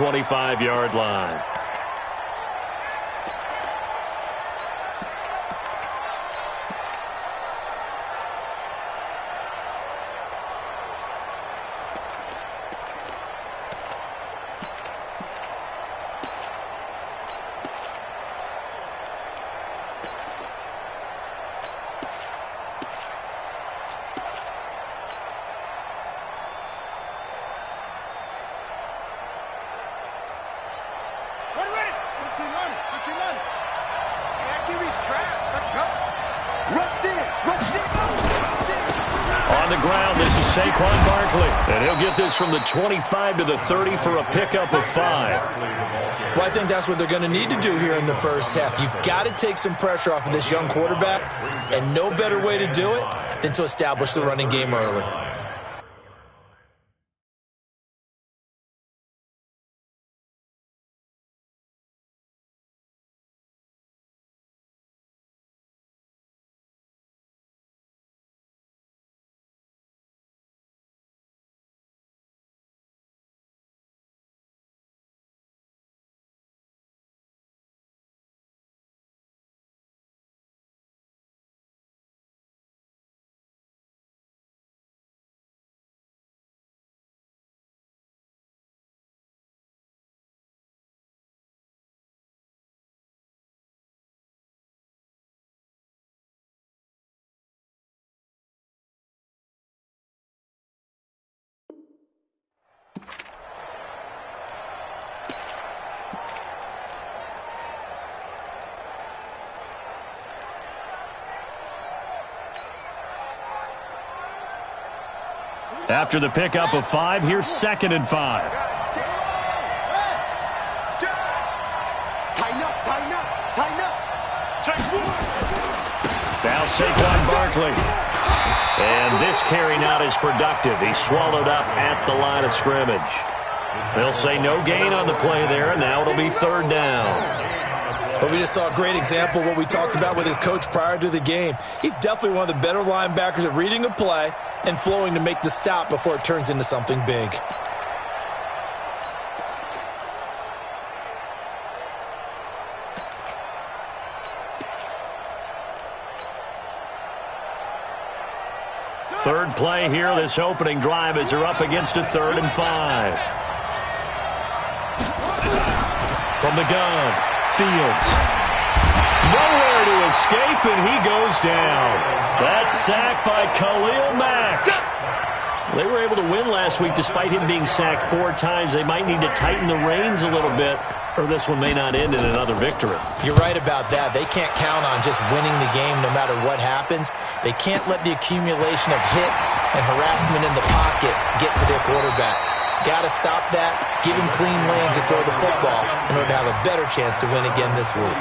25-yard line. From the 25 to the 30 for a pickup of 5. Well, I think that's what they're going to need to do here in the first half. You've got to take some pressure off of this young quarterback, and no better way to do it than to establish the running game early. After the pickup of 5, here's 2nd and 5. Now Saquon Barkley. And this carry not as productive. He's swallowed up at the line of scrimmage. They'll say no gain on the play there, and now it'll be 3rd down. But we just saw a great example of what we talked about with his coach prior to the game. He's definitely one of the better linebackers at reading a play and flowing to make the stop before it turns into something big. Third play here, this opening drive as they're up against a 3rd and 5. From the gun, Fields. Nowhere to escape, and he goes down. That's sacked by Khalil Mack. They were able to win last week despite him being sacked 4 times. They might need to tighten the reins a little bit, or this one may not end in another victory. You're right about that. They can't count on just winning the game no matter what happens. They can't let the accumulation of hits and harassment in the pocket get to their quarterback. Got to stop that, give him clean lanes to throw the football in order to have a better chance to win again this week.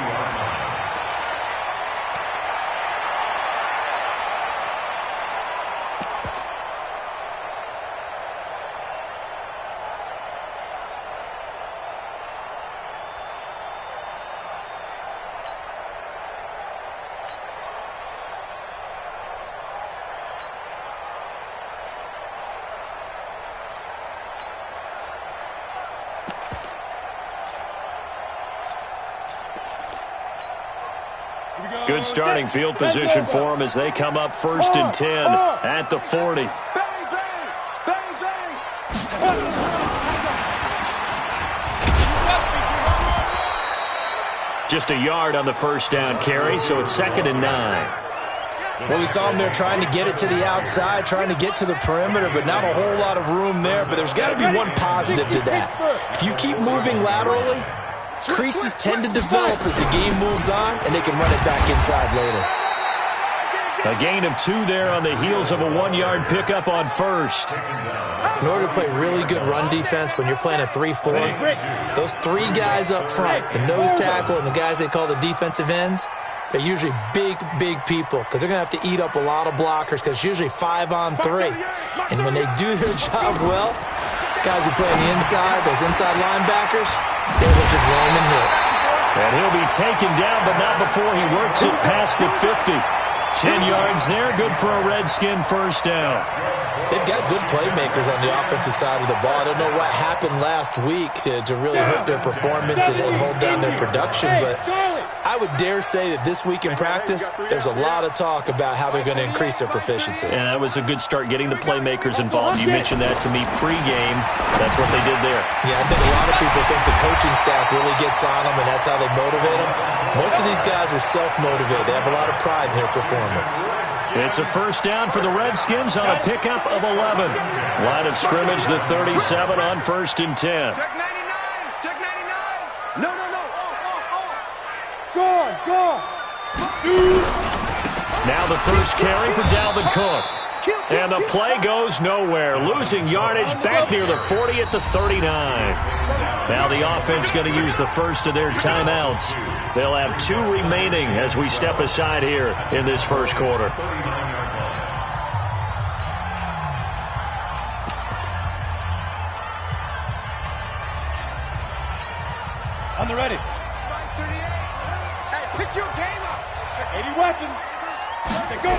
Good starting field position for them as they come up 1st and 10 at the 40. Just a yard on the first down carry, so it's 2nd and 9. Well, we saw him there trying to get it to the outside, trying to get to the perimeter, but not a whole lot of room there. But there's got to be one positive to that. If you keep moving laterally, creases tend to develop as the game moves on, and they can run it back inside later. A gain of 2 there on the heels of a 1-yard pickup on 1st. In order to play really good run defense when you're playing a 3-4, those 3 guys up front, the nose tackle and the guys they call the defensive ends, they're usually big, big people because they're going to have to eat up a lot of blockers because it's usually 5 on 3. And when they do their job well, guys who play on the inside, those inside linebackers, they will just roam and hit. And he'll be taken down, but not before he works it past the 50. 10 yards there, good for a Redskin first down. They've got good playmakers on the offensive side of the ball. I don't know what happened last week to really hurt their performance and hold down their production, but I would dare say that this week in practice, there's a lot of talk about how they're going to increase their proficiency. And that was a good start getting the playmakers involved. You mentioned that to me pregame. That's what they did there. Yeah, I think a lot of people think the coaching staff really gets on them, and that's how they motivate them. Most of these guys are self-motivated. They have a lot of pride in their performance. It's a first down for the Redskins on a pickup of 11. Line of scrimmage, the 37 on 1st and 10. Check 99. Check 99. No. Go. Now the first carry for Dalvin Cook. And the play goes nowhere. Losing yardage back near the 40 at the 39. Now the offense going to use the first of their timeouts. They'll have 2 remaining as we step aside here in this first quarter. On the ready. Hey, pick your game up. Check 80 weapons. Go.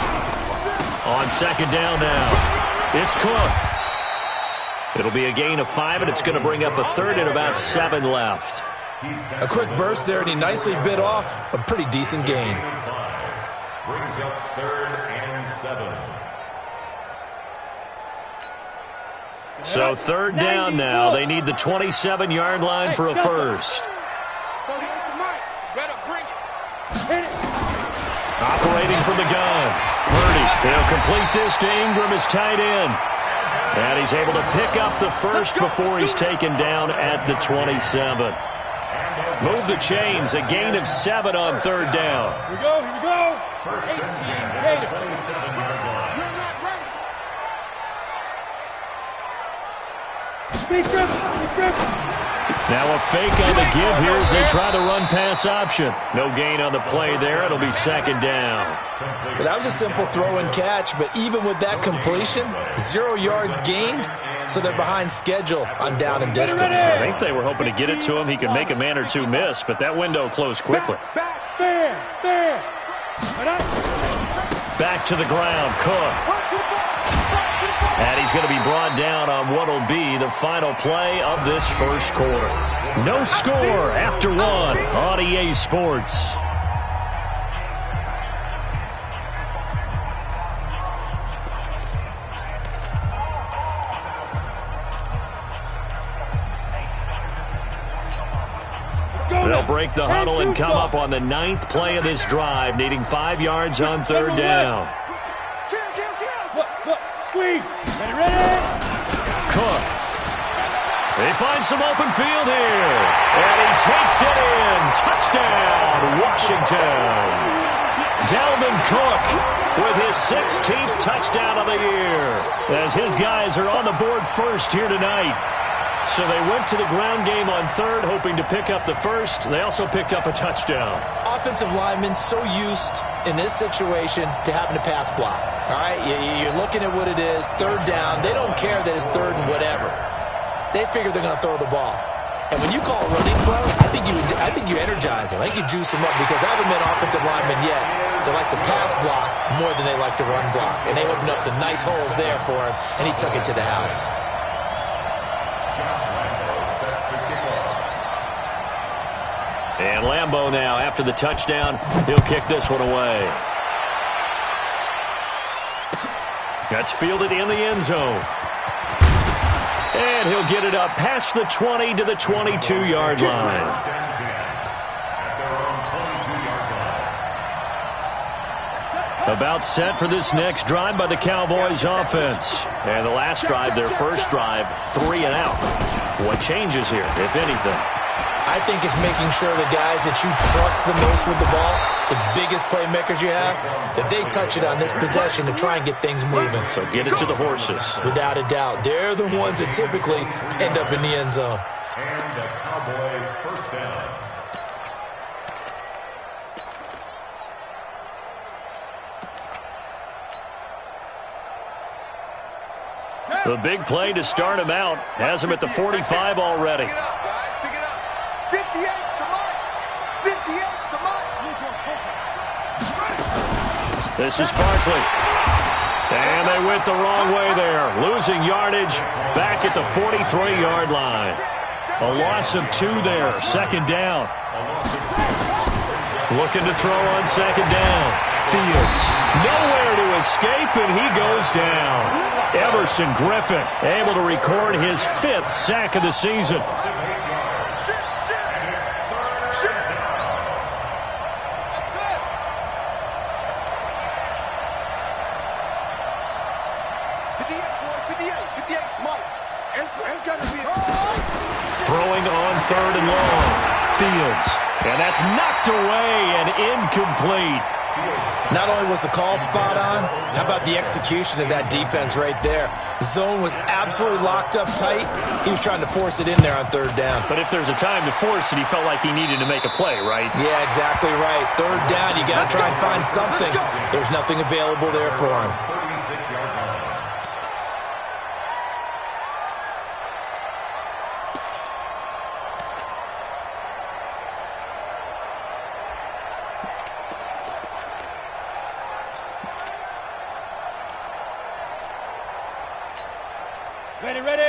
On second down now, it's Cook. It'll be a gain of 5, and it's going to bring up a third and about 7 left. A quick burst there, and he nicely bit off a pretty decent gain. Brings up 3rd and 7. So 3rd down now. They need the 27-yard line for a first. Operating from the gun. Purdy, they'll complete this to Ingram, his tight end. And he's able to pick up the first before he's taken down at the 27. Move the chains, a gain of 7 on 3rd down. Here we go. First and 10 at the 27-yard line. Now a fake on the give here as they try the run-pass option. No gain on the play there. It'll be 2nd down. Well, that was a simple throw and catch, but even with that completion, 0 yards gained, so they're behind schedule on down and distance. I think they were hoping to get it to him. He could make a man or 2 miss, but that window closed quickly. Back to the ground, Cook. And he's going to be brought down on what will be the final play of this first quarter. No score after 1 on EA Sports. They'll break the huddle and come up on the 9th play of this drive, needing 5 yards on 3rd down. Squeeze. Ready. Cook. They find some open field here. And he takes it in. Touchdown, Washington. Dalvin Cook with his 16th touchdown of the year. As his guys are on the board first here tonight. So they went to the ground game on 3rd, hoping to pick up the first. They also picked up a touchdown. Offensive linemen so used in this situation to having to pass block. All right, you're looking at what it is, 3rd down. They don't care that it's 3rd and whatever. They figure they're going to throw the ball. And when you call a running play, I think you energize them. I think you juice them up because I haven't met offensive linemen yet that likes to pass block more than they like to run block. And they opened up some nice holes there for him, and he took it to the house. And Lambeau now, after the touchdown, he'll kick this one away. That's fielded in the end zone. And he'll get it up past the 20 to the 22-yard line. About set for this next drive by the Cowboys offense. And the last drive, their first drive, 3 and out. What changes here, if anything? I think it's making sure the guys that you trust the most with the ball, the biggest playmakers you have, that they touch it on this possession to try and get things moving. So get it to the horses. Without a doubt. They're the ones that typically end up in the end zone. And the Cowboy first down. The big play to start him out has him at the 45 already. 58's the mark. 58's the mark. This is Barkley. And they went the wrong way there. Losing yardage back at the 43-yard line. A loss of 2 there. Second down. Looking to throw on second down. Fields. Nowhere to escape, and he goes down. Everson Griffin able to record his 5th sack of the season. Throwing on third and long. Fields. And that's knocked away and incomplete. Not only was the call spot on, how about the execution of that defense right there? The zone was absolutely locked up tight. He was trying to force it in there on third down. But if there's a time to force it, he felt like he needed to make a play, right? Yeah, exactly right. Third down, you got to try and find something. There's nothing available there for him.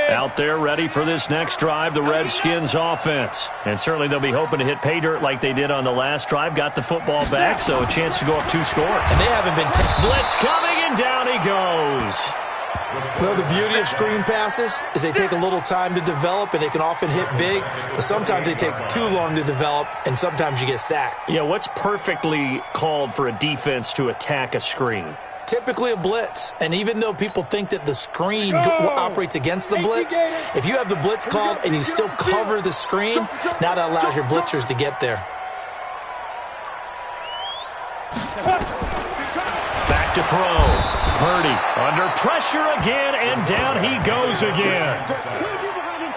Out there ready for this next drive, the Redskins offense. And certainly they'll be hoping to hit pay dirt like they did on the last drive. Got the football back, so a chance to go up 2 scores. And they haven't been... Blitz coming, and down he goes. Well, the beauty of screen passes is they take a little time to develop, and they can often hit big, but sometimes they take too long to develop, and sometimes you get sacked. Yeah, what's perfectly called for a defense to attack a screen? Typically a blitz, and even though people think that the screen operates against the blitz, if you have the blitz called and you still cover the screen, now that allows your blitzers to get there. Back to throw. Purdy under pressure again, and down he goes again.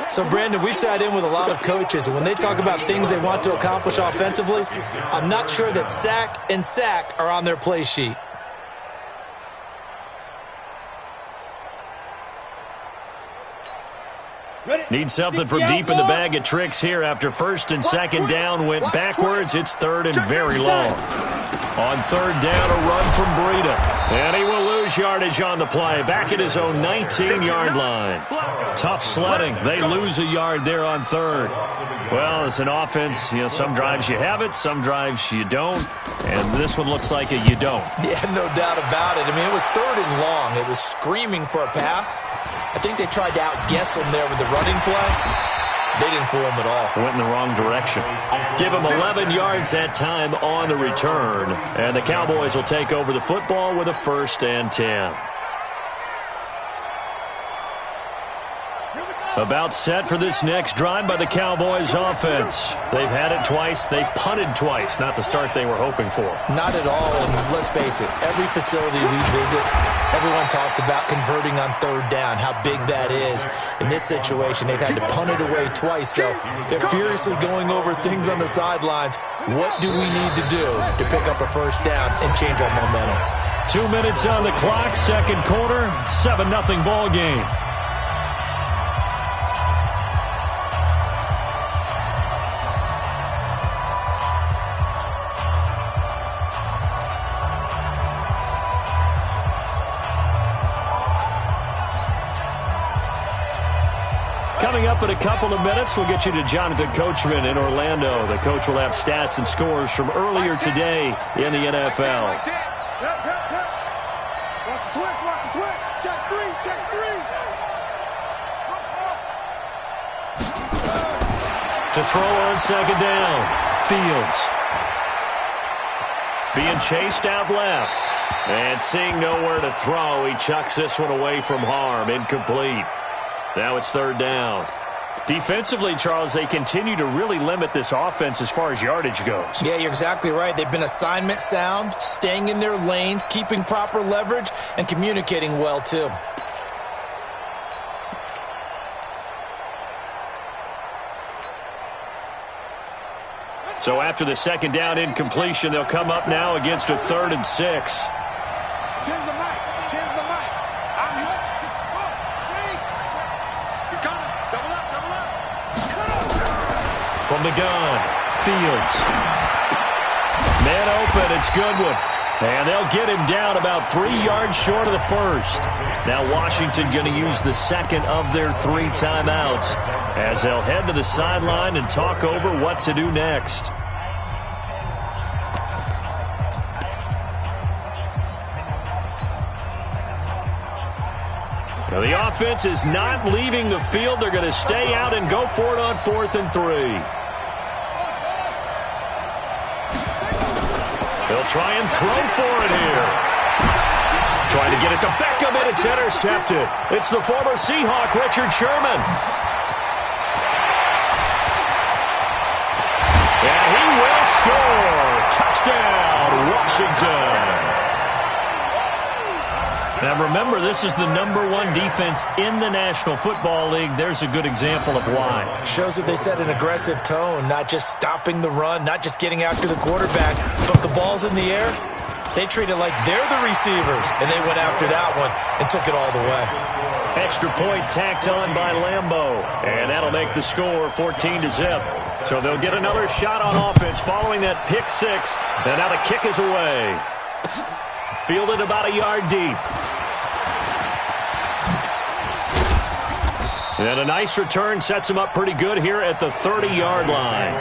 So, Brandon, we sat in with a lot of coaches, and when they talk about things they want to accomplish offensively, I'm not sure that sack and sack are on their play sheet. Need something from deep in the bag of tricks here after first and second down went backwards. It's third and very long. On third down, a run from Breida. And he will lose yardage on the play. Back at his own 19-yard line. Tough sledding. They lose a yard there on third. Well, as an offense, you know, some drives you have it, some drives you don't. And this one looks like you don't. Yeah, no doubt about it. I mean, it was third and long. It was screaming for a pass. I think they tried to outguess him there with the running play. They didn't fool him at all. Went in the wrong direction. Give him 11 yards that time on the return. And the Cowboys will take over the football with a 1st and 10. About set for this next drive by the Cowboys offense. They've had it twice. They've punted twice. Not the start they were hoping for. Not at all. And let's face it, every facility we visit, everyone talks about converting on third down, how big that is. In this situation, they've had to punt it away twice. So they're furiously going over things on the sidelines. What do we need to do to pick up a first down and change our momentum? 2 minutes on the clock, second quarter, 7-0 ball game. Coming up in a couple of minutes, we'll get you to Jonathan Coachman in Orlando. The coach will have stats and scores from earlier today in the NFL. Watch the twist, watch the twist. Check three, check three. To throw on second down, Fields. Being chased out left. And seeing nowhere to throw, he chucks this one away from harm. Incomplete. Now it's third down. Defensively, Charles, they continue to really limit this offense as far as yardage goes. Yeah, you're exactly right. They've been assignment sound, staying in their lanes, keeping proper leverage, and communicating well, too. So after the second down incompletion, they'll come up now against a 3rd and 6. Tens the mic, tens the mic. I'm here. He's coming. Double up, double up. From the gun, Fields. Man open, it's Goodwin. And they'll get him down about 3 yards short of the first. Now Washington going to use the second of their 3 timeouts as they'll head to the sideline and talk over what to do next. Now the offense is not leaving the field. They're going to stay out and go for it on 4th and 3. They'll try and throw for it here. Trying to get it to Beckham, and it's intercepted. It's the former Seahawk, Richard Sherman. And he will score. Touchdown, Washington. Now remember, this is the #1 defense in the National Football League. There's a good example of why. Shows that they set an aggressive tone, not just stopping the run, not just getting after the quarterback, but the ball's in the air. They treat it like they're the receivers, and they went after that one and took it all the way. Extra point tacked on by Lambeau, and that'll make the score 14-0. So they'll get another shot on offense following that pick 6, and now the kick is away. Fielded about a yard deep. And a nice return sets him up pretty good here at the 30-yard line.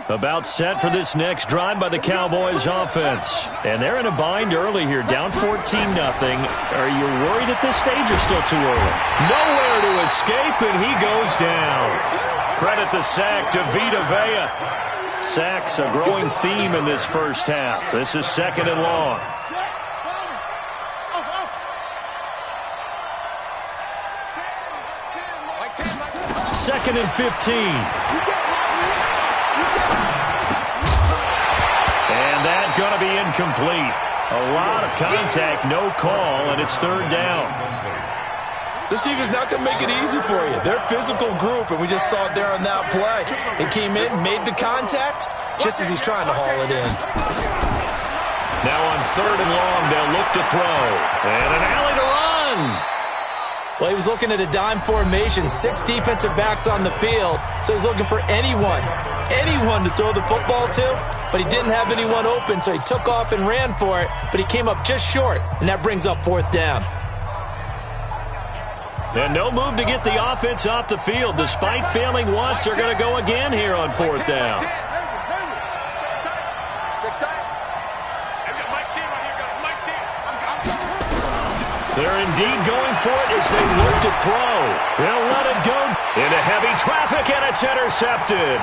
About set for this next drive by the Cowboys offense. And they're in a bind early here, down 14-0. Are you worried at this stage or still too early? Nowhere to escape, and he goes down. Credit the sack to Vita Vea. Sacks a growing theme in this first half. This is 2nd and long. Second and 15. And that's going to be incomplete. A lot of contact, no call, and it's 3rd down. This team is not going to make it easy for you. They're a physical group, and we just saw it there on that play. It came in, made the contact, just as he's trying to haul it in. Now on 3rd and long, they'll look to throw. And an alley to run. Well, he was looking at a dime formation, 6 defensive backs on the field, so he's looking for anyone to throw the football to, but he didn't have anyone open, so he took off and ran for it, but he came up just short, and that brings up 4th down. And no move to get the offense off the field. Despite failing once, they're going to go again here on 4th down. They're indeed going for it as they look to throw. They'll let it go into heavy traffic, and it's intercepted.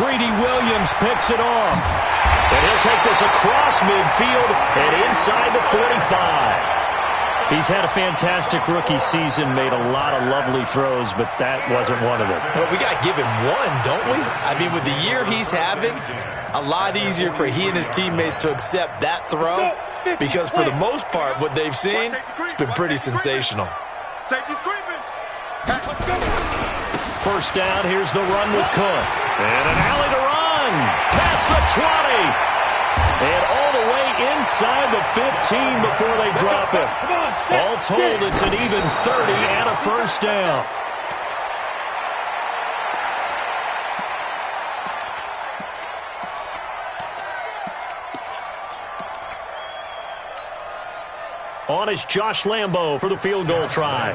Greedy Williams picks it off. And he'll take this across midfield and inside the 45. He's had a fantastic rookie season, made a lot of lovely throws, but that wasn't one of them. Well, we got to give him one, don't we? I mean, with the year he's having, a lot easier for he and his teammates to accept that throw, because for the most part, what they've seen, it's been pretty sensational. First down, here's the run with Cook. And an alley to run. Past the 20. And all the way inside the 15 before they drop it. All told, it's an even 30 and a first down. On is Josh Lambeau for the field goal try.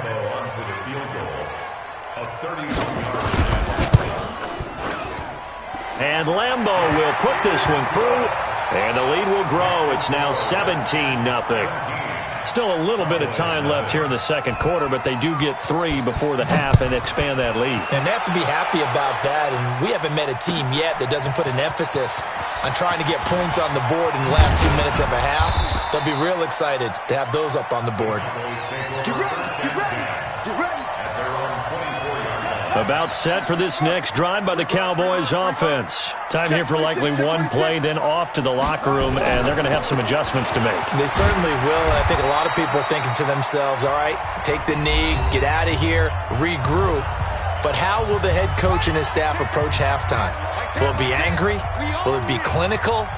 And Lambeau will put this one through, and the lead will grow. It's now 17-0. Still a little bit of time left here in the second quarter, but they do get 3 before the half and expand that lead. And they have to be happy about that, and we haven't met a team yet that doesn't put an emphasis on trying to get points on the board in the last 2 minutes of a half. They'll be real excited to have those up on the board. Get ready, get ready, get ready. About set for this next drive by the Cowboys offense. Time here for likely one play, then off to the locker room, and they're going to have some adjustments to make. They certainly will, and I think a lot of people are thinking to themselves, all right, take the knee, get out of here, regroup. But how will the head coach and his staff approach halftime? Will it be angry? Will it be clinical?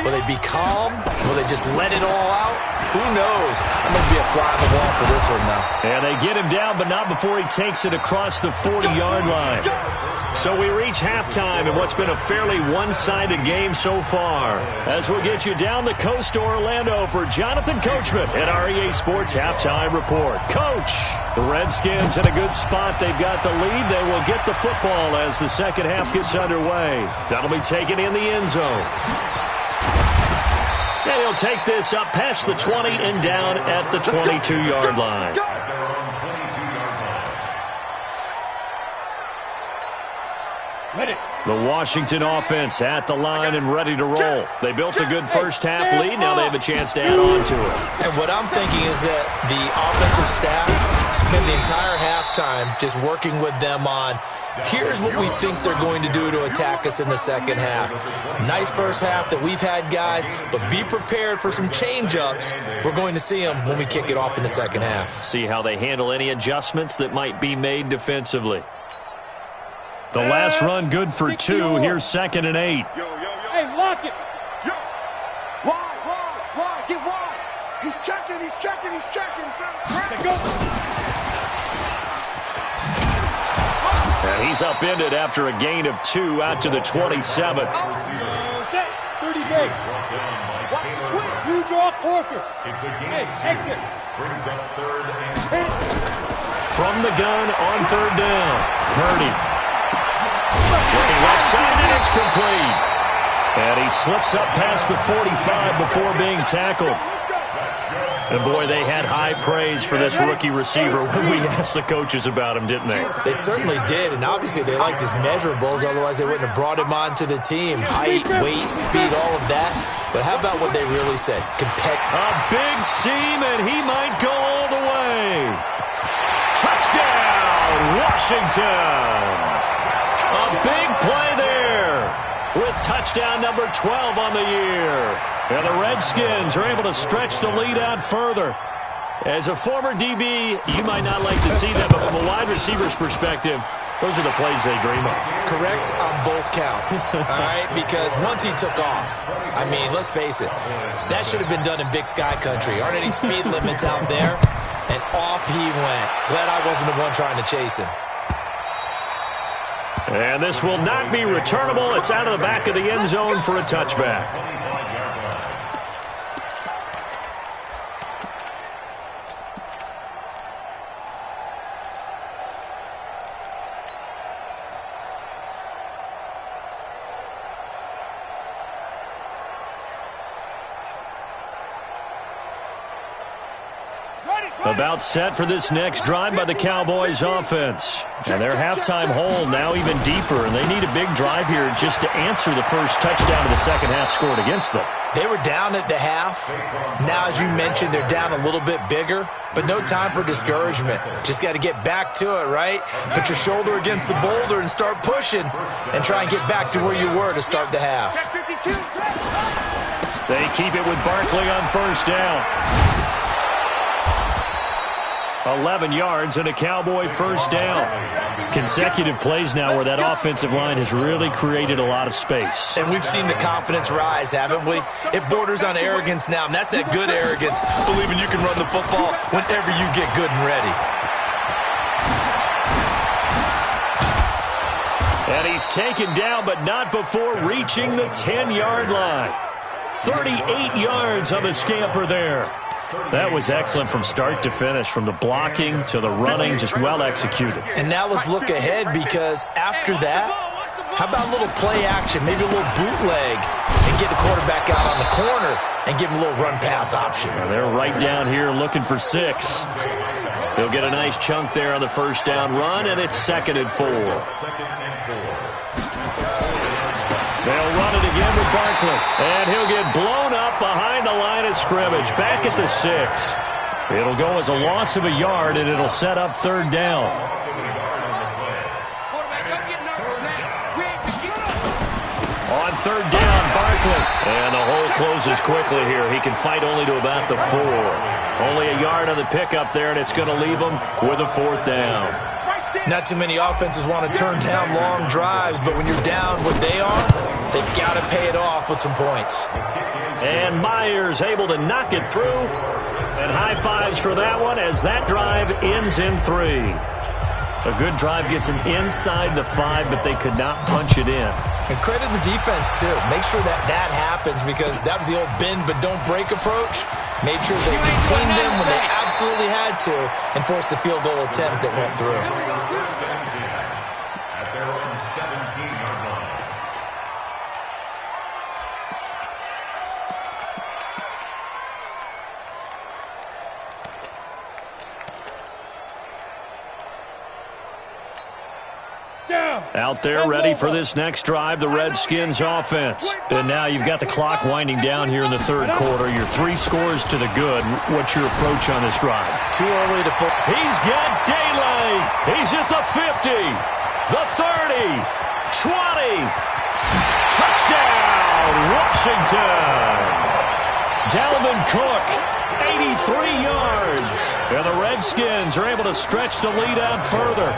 Will they be calm? Will they just let it all out? Who knows? I'm going to be a fly on the wall for this one, though. And they get him down, but not before he takes it across the 40-yard line. So we reach halftime in what's been a fairly one-sided game so far. As we'll get you down the coast to Orlando for Jonathan Coachman at our EA Sports Halftime Report. Coach, the Redskins in a good spot. They've got the lead. They will get the football as the second half gets underway. That'll be taken in the end zone. And he'll take this up past the 20 and down at the 22-yard line. The Washington offense at the line and ready to roll. They built a good first-half lead. Now they have a chance to add on to it. And what I'm thinking is that the offensive staff spent the entire halftime just working with them on, here's what we think they're going to do to attack us in the second half. Nice first half that we've had, guys, but be prepared for some change-ups. We're going to see them when we kick it off in the second half. See how they handle any adjustments that might be made defensively. The last run good for 2. Here's 2nd and 8. Hey, lock it. Wide. Get wide. He's checking. Go. And he's upended after a gain of 2 out to the 27. Set. 30 base. You draw quarter. Hey, exit. Brings up 3rd and 10. From the gun on 3rd down. Purdy. Looking left side, and it's complete. And he slips up past the 45 before being tackled. And, boy, they had high praise for this rookie receiver when we asked the coaches about him, didn't they? They certainly did, and obviously they liked his measurables. Otherwise, they wouldn't have brought him onto the team. Height, weight, speed, all of that. But how about what they really said? A big seam, and he might go all the way. Touchdown, Washington. A big play there with touchdown number 12 on the year. And the Redskins are able to stretch the lead out further. As a former DB, you might not like to see that, but from a wide receiver's perspective, those are the plays they dream of. Correct on both counts, all right? Because once he took off, I mean, let's face it, that should have been done in Big Sky Country. Aren't any speed limits out there? And off he went. Glad I wasn't the one trying to chase him. And this will not be returnable. It's out of the back of the end zone for a touchback. About set for this next drive by the Cowboys offense. And their halftime hole now even deeper, and they need a big drive here just to answer the first touchdown of the second half scored against them. They were down at the half. Now, as you mentioned, they're down a little bit bigger, but no time for discouragement. Just got to get back to it, right? Put your shoulder against the boulder and start pushing and try and get back to where you were to start the half. They keep it with Barkley on first down. 11 yards and a Cowboy first down. Consecutive plays now where that offensive line has really created a lot of space. And we've seen the confidence rise, haven't we? It borders on arrogance now, and that's that good arrogance, believing you can run the football whenever you get good and ready. And he's taken down, but not before reaching the 10-yard line. 38 yards on the scamper there. That was excellent from start to finish, from the blocking to the running, just well executed. And now let's look ahead, because after that, how about a little play action, maybe a little bootleg, and get the quarterback out on the corner and give him a little run-pass option. Now they're right down here looking for 6. He'll get a nice chunk there on the first down run, and it's 2nd and 4. They'll run it again with Barkley. And he'll get blown up behind the line of scrimmage. Back at the 6. It'll go as a loss of a yard, and it'll set up 3rd down. On 3rd down, Barkley. And the hole closes quickly here. He can fight only to about the 4. Only a yard on the pickup there, and it's going to leave him with a 4th down. Not too many offenses want to turn down long drives, but when you're down what they are, they've got to pay it off with some points. And Myers able to knock it through. And high fives for that one as that drive ends in 3. A good drive gets them inside the 5, but they could not punch it in. And credit the defense, too. Make sure that happens because that was the old bend but don't break approach. Made sure they contained them when they absolutely had to and forced the field goal attempt that went through. At their own 17-yard line. Out there ready for this next drive, the Redskins offense. And now you've got the clock winding down here in the third quarter. Your 3 scores to the good. What's your approach on this drive? Too early to full. He's got daylight. He's at the 50, the 30, 20. Touchdown, Washington. Dalvin Cook, 83 yards. And the Redskins are able to stretch the lead out further.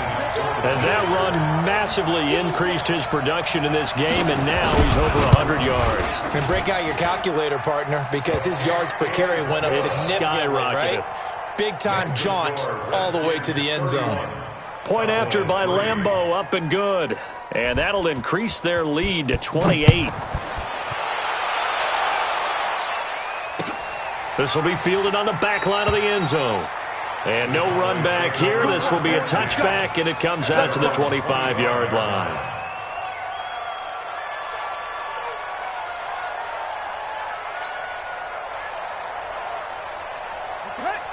And that run massively increased his production in this game, and now he's over 100 yards. And break out your calculator, partner, because his yards per carry went up significantly, right? Big-time jaunt all the way to the end zone. Point after by Lambeau, up and good. And that'll increase their lead to 28. This will be fielded on the back line of the end zone. And no run back here. This will be a touchback, and it comes out to the 25-yard line.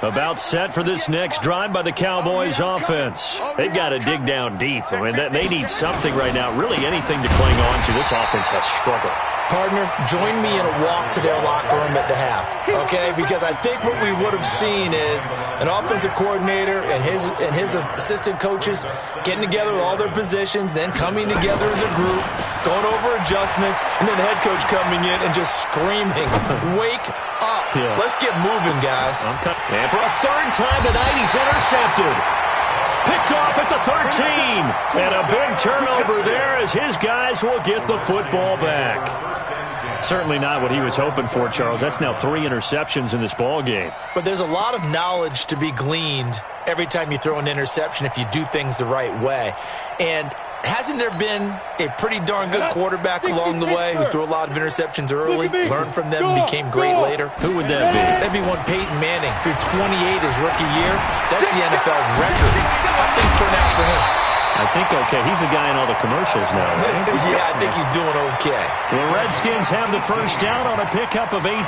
About set for this next drive by the Cowboys offense. They've got to dig down deep. I mean, they need something right now, really anything to cling on to. This offense has struggled. Partner, join me in a walk to their locker room at the half, okay? Because I think what we would have seen is an offensive coordinator and his assistant coaches getting together with all their positions, then coming together as a group, going over adjustments, and then the head coach coming in and just screaming, wake up. Yeah. Let's get moving, guys. And for a third time tonight, he's intercepted. Picked off at the 13. And a big turnover there as his guys will get the football back. Certainly not what he was hoping for, Charles. That's now 3 interceptions in this ball game. But there's a lot of knowledge to be gleaned every time you throw an interception if you do things the right way. And hasn't there been a pretty darn good quarterback along the way who threw a lot of interceptions early, learned from them, became great later? Who would that be? That'd be one Peyton Manning. Threw 28 his rookie year. That's the NFL record. How things turn out for him? I think okay. He's a guy in all the commercials now, right? Yeah, I think he's doing okay. The Redskins have the first down on a pickup of 18.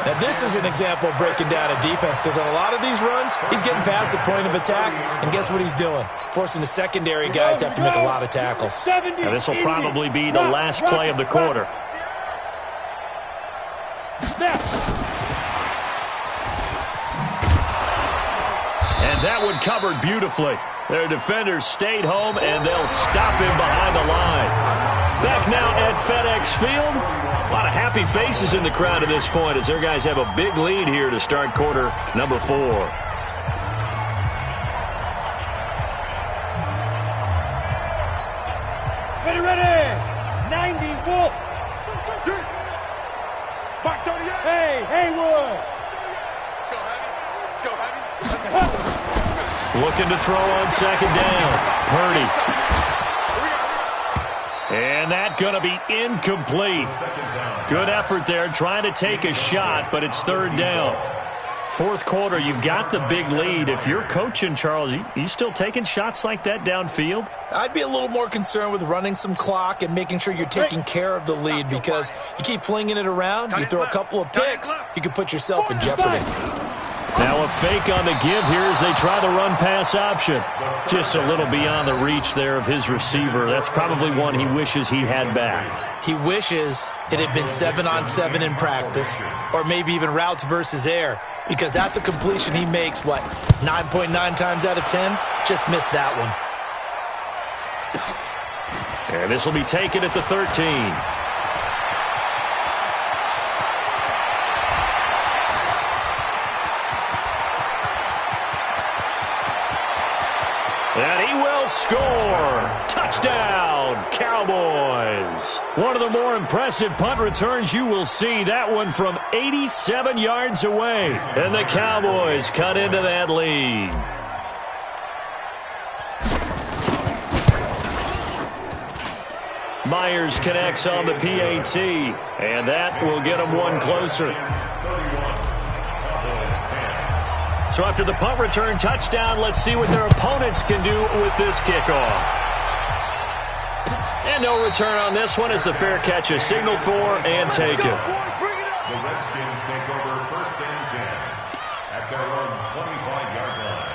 Now, this is an example of breaking down a defense because on a lot of these runs, he's getting past the point of attack, and guess what he's doing? Forcing the secondary guys to have to make a lot of tackles. Now, this will probably be the last play of the quarter. And that one covered beautifully. Their defenders stayed home, and they'll stop him behind the line. Back now at FedEx Field. A lot of happy faces in the crowd at this point as their guys have a big lead here to start quarter number 4. Ready. 90 Wolf. Back 38. Hey, Haywood. Let's go, Heavy. Looking to throw on second down. Purdy. And that going to be incomplete. Good effort there trying to take a shot, but it's third down. Fourth quarter, you've got the big lead. If you're coaching, Charles, you still taking shots like that downfield? I'd be a little more concerned with running some clock and making sure you're taking care of the lead because you keep flinging it around, you throw a couple of picks, you can put yourself in jeopardy. Now a fake on the give here as they try the run-pass option. Just a little beyond the reach there of his receiver. That's probably one he wishes he had back. He wishes it had been 7-on-7 in practice or maybe even routes versus air because that's a completion he makes, 9.9 times out of 10? Just missed that one. And this will be taken at the 13. And he will score. Touchdown, Cowboys. One of the more impressive punt returns you will see. That one from 87 yards away. And the Cowboys cut into that lead. Myers connects on the PAT, and that will get him one closer. So after the punt return touchdown, let's see what their opponents can do with this kickoff. And no return on this one as the fair catch is signaled for and taken. The Redskins take over 1st and 10 at their own 25-yard line.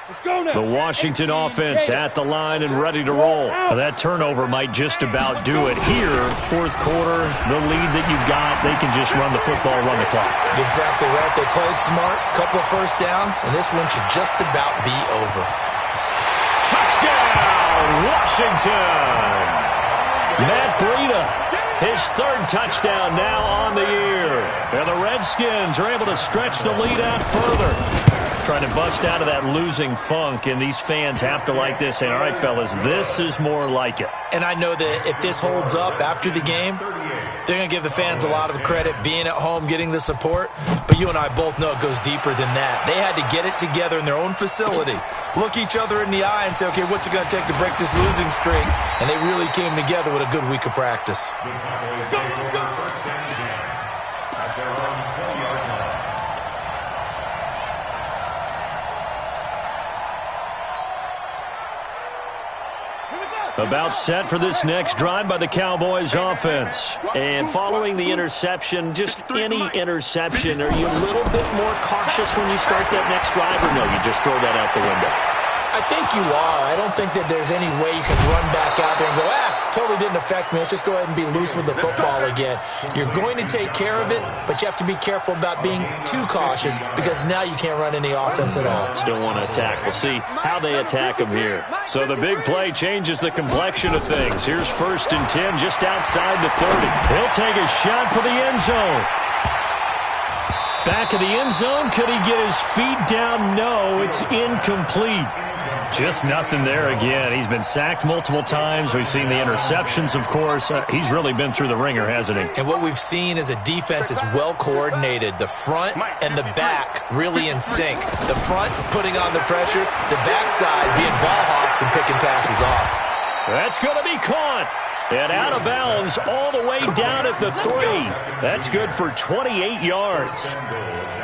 Let's go now. The Washington offense at the line and ready to roll. That turnover might just about do it here. 4th quarter, the lead that you've got, they can just run the football, run the clock. Exactly right. They played smart, couple of first downs, and this one should just about be over. Touchdown, Washington! Matt Breida, his 3rd touchdown now on the year. And the Redskins are able to stretch the lead out further. Trying to bust out of that losing funk, and these fans have to like this. Saying, all right, fellas, this is more like it. And I know that if this holds up after the game, they're going to give the fans a lot of credit being at home, getting the support. But you and I both know it goes deeper than that. They had to get it together in their own facility, look each other in the eye and say, okay, what's it going to take to break this losing streak? And they really came together with a good week of practice. The Cowboys take over 1st and 10 at their own 20-yard line. About set for this next drive by the Cowboys offense. And following the interception, just any interception, are you a little bit more cautious when you start that next drive, or no, you just throw that out the window? I think you are. I don't think that there's any way you can run back out there and go, totally didn't affect me. Let's just go ahead and be loose with the football again. You're going to take care of it, but you have to be careful about being too cautious because now you can't run any offense at all. Still want to attack. We'll see how they attack them here. So the big play changes the complexion of things. Here's 1st and 10 just outside the 30. He'll take a shot for the end zone. Back of the end zone. Could he get his feet down? No, it's incomplete. Just nothing there again. He's been sacked multiple times. We've seen the interceptions, of course. He's really been through the ringer, hasn't he? And what we've seen is a defense is well coordinated. The front and the back really in sync. The front putting on the pressure, the backside being ball hawks and picking passes off. That's going to be caught. And out of bounds all the way down at the 3. That's good for 28 yards.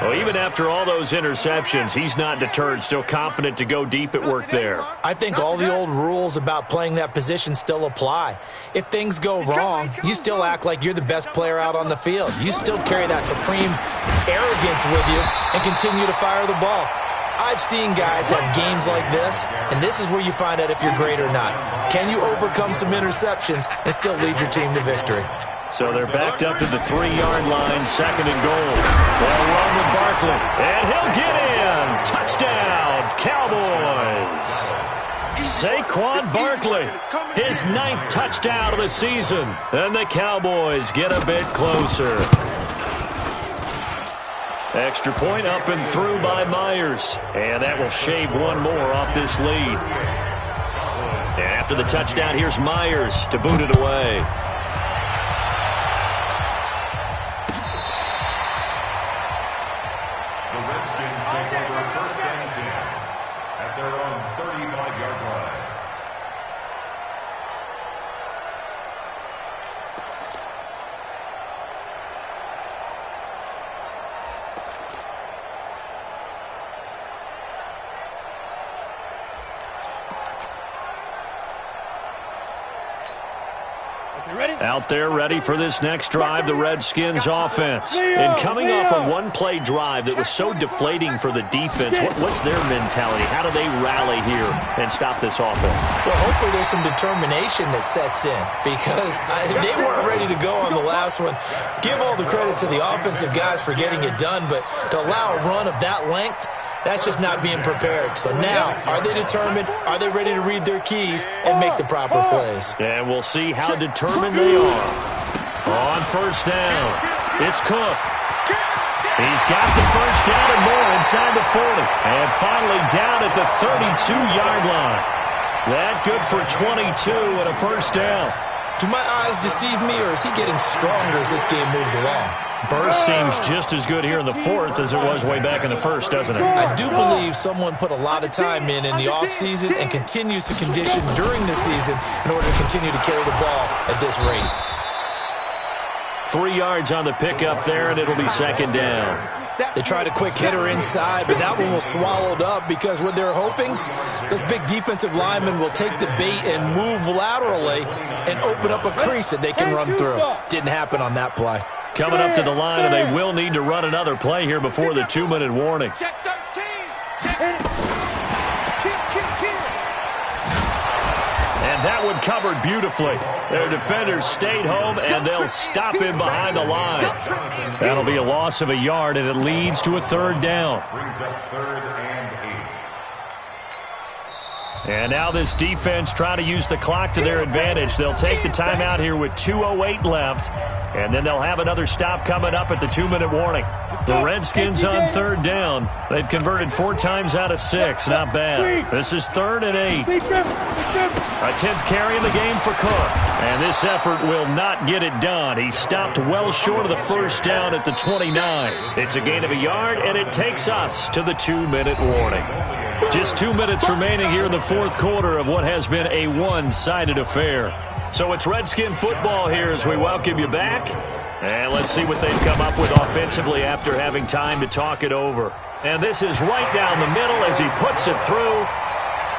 Well, even after all those interceptions, he's not deterred, still confident to go deep at work there. I think all the old rules about playing that position still apply. If things go wrong, you still act like you're the best player out on the field. You still carry that supreme arrogance with you and continue to fire the ball. I've seen guys have games like this, and this is where you find out if you're great or not. Can you overcome some interceptions and still lead your team to victory? So they're backed up to the 3-yard line, 2nd and goal. They'll run with Barkley, and he'll get in. Touchdown, Cowboys. Saquon Barkley, his 9th touchdown of the season, and the Cowboys get a bit closer. Extra point up and through by Myers. And that will shave one more off this lead. And after the touchdown, here's Myers to boot it away. The Redskins take over 1st and 10 at their own 35-yard line. Out there ready for this next drive, the Redskins offense. And coming off a one-play drive that was so deflating for the defense, what's their mentality? How do they rally here and stop this offense? Well, hopefully there's some determination that sets in because they weren't ready to go on the last one. Give all the credit to the offensive guys for getting it done, but to allow a run of that length, that's just not being prepared. So now, are they determined? Are they ready to read their keys and make the proper plays? And we'll see how determined they are. On 1st down, It's Cook. He's got the first down and more inside the 40. And finally down at the 32-yard line. That good for 22 and a first down. Do my eyes deceive me, or is he getting stronger as this game moves along? Burst seems just as good here in the fourth as it was way back in the first, doesn't it? I do believe someone put a lot of time in the offseason and continues to condition during the season in order to continue to carry the ball at this rate. 3 yards on the pickup there, and it'll be second down. They tried a quick hitter inside, but that one was swallowed up because what they're hoping, those big defensive linemen will take the bait and move laterally and open up a crease that they can run through. Didn't happen on that play. Coming up to the line, and they will need to run another play here before the 2-minute warning. Check 13. Check. And that one covered beautifully. Their defenders stayed home, and they'll stop him behind the line. That'll be a loss of a yard, and it leads to a third down. Brings up 3rd and 8. And now this defense trying to use the clock to their advantage. They'll take the timeout here with 2:08 left, and then they'll have another stop coming up at the 2-minute warning. The Redskins on third down. They've converted 4 times out of 6. Not bad. This is 3rd and 8. A 10th carry in the game for Cook. And this effort will not get it done. He stopped well short of the first down at the 29. It's a gain of a yard, and it takes us to the 2-minute warning. Just 2 minutes remaining here in the fourth quarter of what has been a one-sided affair. So it's Redskin football here as we welcome you back. And let's see what they've come up with offensively after having time to talk it over. And this is right down the middle as he puts it through.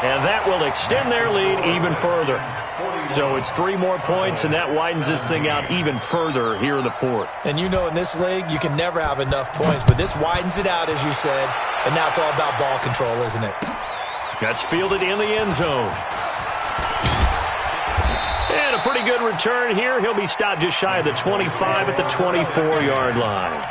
And that will extend their lead even further. So it's 3 more points, and that widens this thing out even further here in the fourth. And you know in this league, you can never have enough points, but this widens it out, as you said. And now it's all about ball control, isn't it? That's fielded in the end zone. And a pretty good return here. He'll be stopped just shy of the 25 at the 24-yard line.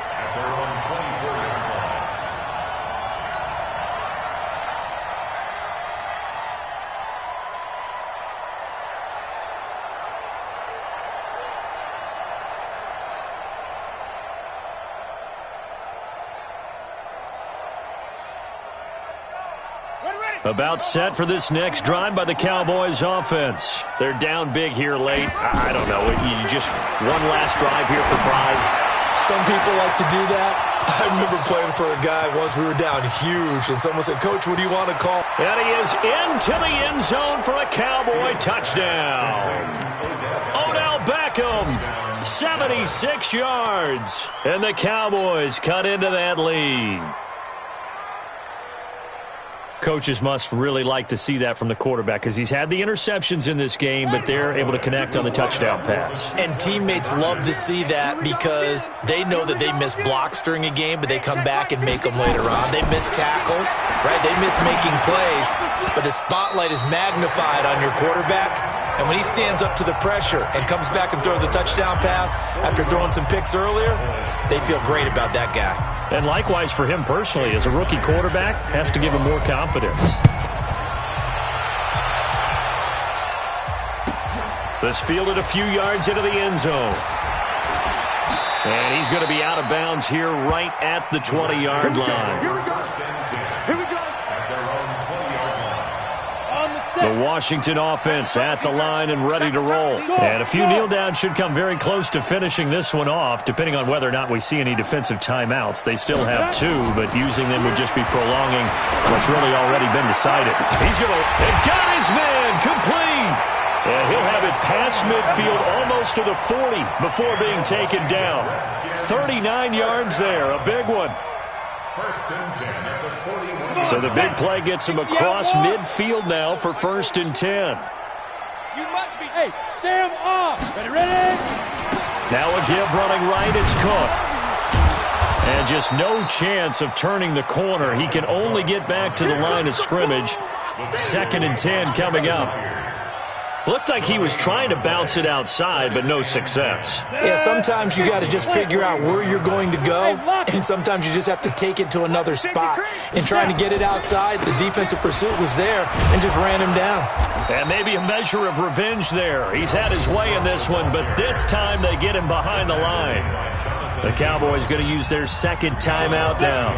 About set for this next drive by the Cowboys offense. They're down big here late. I don't know. You just one last drive here for pride. Some people like to do that. I remember playing for a guy once. We were down huge, and someone said, "Coach, what do you want to call?" And he is into the end zone for a Cowboy touchdown. Odell Beckham, 76 yards. And the Cowboys cut into that lead. Coaches must really like to see that from the quarterback because he's had the interceptions in this game, but they're able to connect on the touchdown pass. And teammates love to see that because they know that they miss blocks during a game, but they come back and make them later on. They miss tackles, right? They miss making plays, but the spotlight is magnified on your quarterback. And when he stands up to the pressure and comes back and throws a touchdown pass after throwing some picks earlier, they feel great about that guy. And likewise for him personally, as a rookie quarterback, has to give him more confidence. This fielded a few yards into the end zone. And he's going to be out of bounds here right at the 20-yard line. Here we go. Here we go. The Washington offense at the line and ready to roll. And a few kneel downs should come very close to finishing this one off, depending on whether or not we see any defensive timeouts. They still have 2, but using them would just be prolonging what's really already been decided. They've got his man complete. And he'll have it past midfield almost to the 40 before being taken down. 39 yards there, a big one. So the big play gets him across midfield now for 1st and 10. You must be. Hey, Sam off. Ready? Now a give running right, it's Cook. And just no chance of turning the corner. He can only get back to the line of scrimmage. 2nd and 10 coming up. Looked like he was trying to bounce it outside, but no success. Yeah, sometimes you got to just figure out where you're going to go, and sometimes you just have to take it to another spot. In trying to get it outside, the defensive pursuit was there and just ran him down. And maybe a measure of revenge there. He's had his way in this one, but this time they get him behind the line. The Cowboys going to use their second timeout now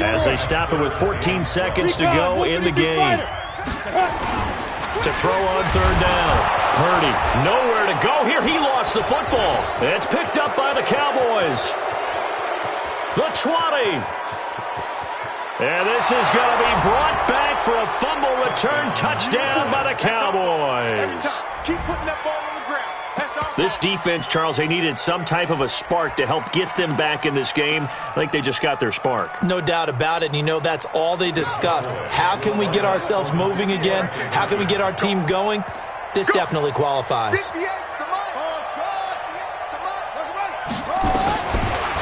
as they stop it with 14 seconds to go in the game. To throw on third down. Purdy, nowhere to go here. He lost the football. It's picked up by the Cowboys. The 20. And this is going to be brought back for a fumble return touchdown by the Cowboys. Keep putting that ball on the ground. This defense, Charles, they needed some type of a spark to help get them back in this game. I think they just got their spark. No doubt about it. And, you know, that's all they discussed. How can we get ourselves moving again? How can we get our team going? This definitely qualifies.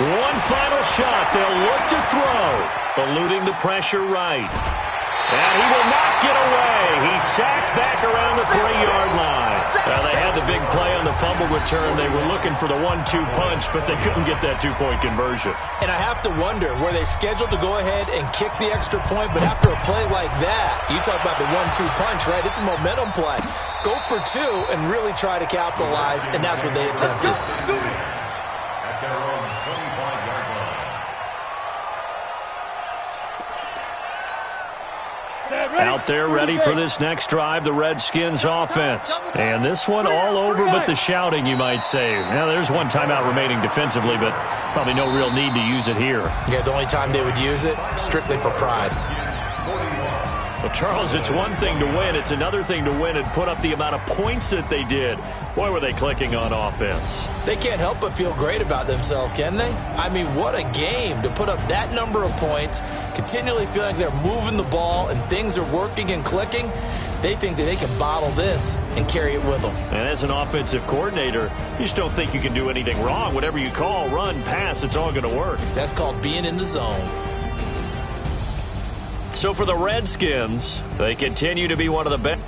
One final shot. They'll look to throw. Eluding the pressure right. And he will not get away. He's sacked back around the 3-yard line. They had the big play on the fumble return. They were looking for the 1-2 punch, but they couldn't get that two-point conversion. And I have to wonder, were they scheduled to go ahead and kick the extra point? But after a play like that, you talk about the 1-2 punch, right? It's a momentum play. Go for two and really try to capitalize, and that's what they attempted. At their own 25-yard line. Out there ready for this next drive, the Redskins offense. And this one all over but the shouting, you might say. Now, there's one timeout remaining defensively, but probably no real need to use it here. Yeah, the only time they would use it, strictly for pride. Well, Charles, it's one thing to win. It's another thing to win and put up the amount of points that they did. Boy, were they clicking on offense. They can't help but feel great about themselves, can they? I mean, what a game to put up that number of points, continually feeling like they're moving the ball and things are working and clicking. They think that they can bottle this and carry it with them. And as an offensive coordinator, you just don't think you can do anything wrong. Whatever you call, run, pass, it's all going to work. That's called being in the zone. So for the Redskins, they continue to be one of the best.